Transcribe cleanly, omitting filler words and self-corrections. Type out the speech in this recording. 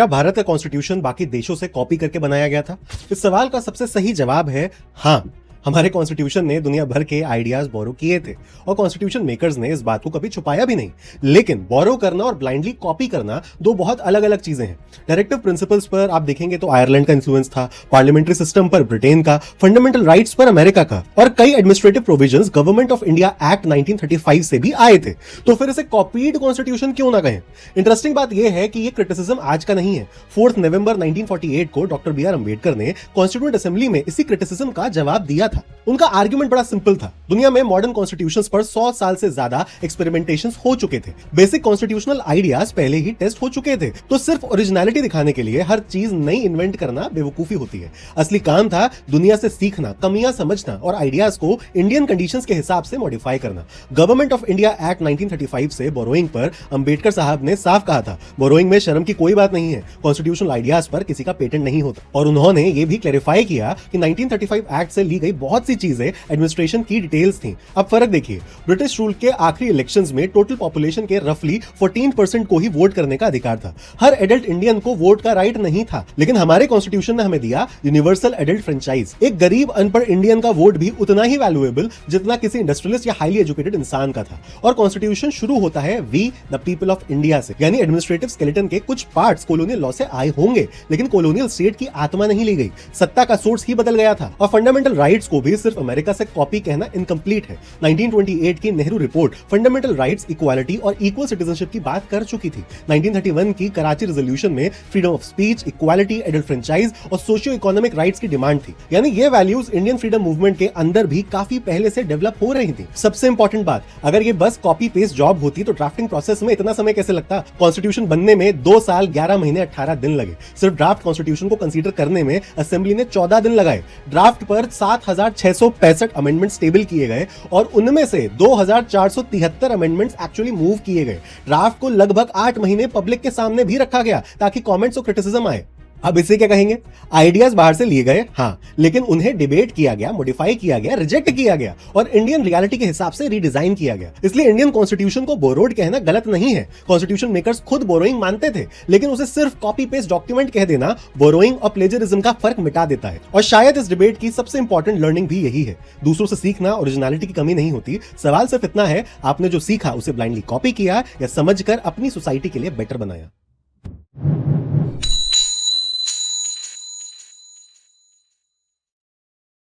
क्या भारत का कॉन्स्टिट्यूशन बाकी देशों से कॉपी करके बनाया गया था? इस सवाल का सबसे सही जवाब है हाँ। हमारे कॉन्स्टिट्यूशन ने दुनिया भर के आइडियाज बोरो किए थे और कॉन्स्टिट्यूशन मेकर्स ने इस बात को कभी छुपाया भी नहीं। लेकिन बोरो करना और ब्लाइंडली कॉपी करना दो बहुत अलग अलग चीजें हैं। डायरेक्टिव प्रिंसिपल्स पर आप देखेंगे तो आयरलैंड का इन्फ्लुएंस था, पार्लियामेंट्री सिस्टम पर ब्रिटेन का, फंडामेंटल राइट्स पर अमेरिका का, और कई administrative provisions government of India act 1935 से भी आए थे। तो फिर इसे कॉपीड कॉन्स्टिट्यूशन क्यों ना कहें? इंटरेस्टिंग बात यह है कि यह क्रिटिसिज्म आज का नहीं है। 4 नवंबर 1948 को डॉक्टर बी आर अम्बेडकर ने कॉन्स्टिट्यूएंट असेंबली में इसी क्रिटिसिज्म का जवाब दिया था। उनका आर्गुमेंट बड़ा सिंपल था। दुनिया में मॉडर्न कॉन्स्टिट्यूशंस पर 100 साल से ज्यादा एक्सपेरिमेंटेशंस हो चुके थे। बेसिक कॉन्स्टिट्यूशनल आइडियाज पहले ही टेस्ट हो चुके थे। तो सिर्फ ओरिजिनलिटी दिखाने के लिए हर चीज नई इन्वेंट करना बेवकूफी होती है। असली काम था दुनिया से सीखना, कमियां समझना और आइडियाज को इंडियन कंडीशंस के हिसाब से मॉडिफाई करना। गवर्नमेंट ऑफ इंडिया एक्ट 1935 से बोरोइंग पर अंबेडकर साहब ने साफ कहा था, बोरोइंग में शर्म की कोई बात नहीं है, कॉन्स्टिट्यूशनल आइडियाज पर किसी का पेटेंट नहीं होता। और उन्होंने ये भी क्लैरिफाई किया कि 1935 एक्ट से ली गई बहुत सी चीजें एडमिनिस्ट्रेशन की डिटेल्स थी। अब फर्क देखिए, ब्रिटिश रूल के आखिरी इलेक्शंस में टोटल पॉपुलेशन के रफली 14% को ही वोट करने का अधिकार था। हर एडल्ट इंडियन को वोट का राइट नहीं था। लेकिन हमारे कॉन्स्टिट्यूशन ने हमें दिया यूनिवर्सल एडल्ट फ्रेंचाइज। एक गरीब अनपढ़ इंडियन का वोट भी उतना ही वैल्यूएबल जितना किसी इंडस्ट्रियलिस्ट या हाईली एजुकेटेड इंसान का था। और कॉन्स्टिट्यूशन शुरू होता है we the people of India से, यानी एडमिनिस्ट्रेटिव स्केलेटन के कुछ पार्ट्स कॉलोनियल लॉ से आए होंगे, लेकिन कॉलोनियल स्टेट की आत्मा नहीं ली गई। सत्ता का सोर्स ही बदल गया था। और फंडामेंटल राइट्स को भी सिर्फ अमेरिका से कॉपी कहना इनकम्प्लीट है। 1928 की Nehru report fundamental rights, equality और इक्वल सिटीजनशिप की बात कर चुकी थी। 1931 की कराची रेजोल्यूशन में freedom of speech, equality, adult franchise और सोशियो इकोनॉमिक राइट्स की डिमांड थी। यानी ये वैल्यूज इंडियन फ्रीडम मूवमेंट के अंदर भी काफी पहले से डेवलप हो रही थी। सबसे इंपॉर्टेंट बात, अगर ये बस कॉपी पेस्ट जॉब होती तो ड्राफ्टिंग प्रोसेस में इतना समय कैसे लगता? कॉन्स्टिट्यूशन बनने में 2 साल 11 महीने 18 दिन लगे। सिर्फ ड्राफ्ट कॉन्स्टिट्यूशन को कंसीडर करने में असेंबली ने 14 दिन लगाए। ड्राफ्ट पर 7665 अमेंडमेंट्स टेबल किए गए और उनमें से 2473 अमेंडमेंट्स एक्चुअली मूव किए गए। ड्राफ्ट को लगभग 8 महीने पब्लिक के सामने भी रखा गया ताकि कमेंट्स और क्रिटिसिज्म आए। अब इसे क्या कहेंगे? आइडियाज बाहर से लिए गए, हाँ, लेकिन उन्हें डिबेट किया गया, मॉडिफाई किया गया, रिजेक्ट किया गया और इंडियन रियलिटी के हिसाब से रीडिजाइन किया गया। इसलिए इंडियन कॉन्स्टिट्यूशन को बोरोड कहना गलत नहीं है। कॉन्स्टिट्यूशन मेकर्स खुद बोरोइंग मानते थे, लेकिन उसे सिर्फ कॉपी पेस्ट डॉक्यूमेंट कह देना बोरोइंग और प्लेजरिज्म का फर्क मिटा देता है। और शायद इस डिबेट की सबसे इंपॉर्टेंट लर्निंग भी यही है। दूसरों से सीखना ओरिजिनलिटी की कमी नहीं होती। सवाल सिर्फ इतना है, आपने जो सीखा उसे ब्लाइंडली कॉपी किया या समझकर अपनी सोसाइटी के लिए बेटर बनाया।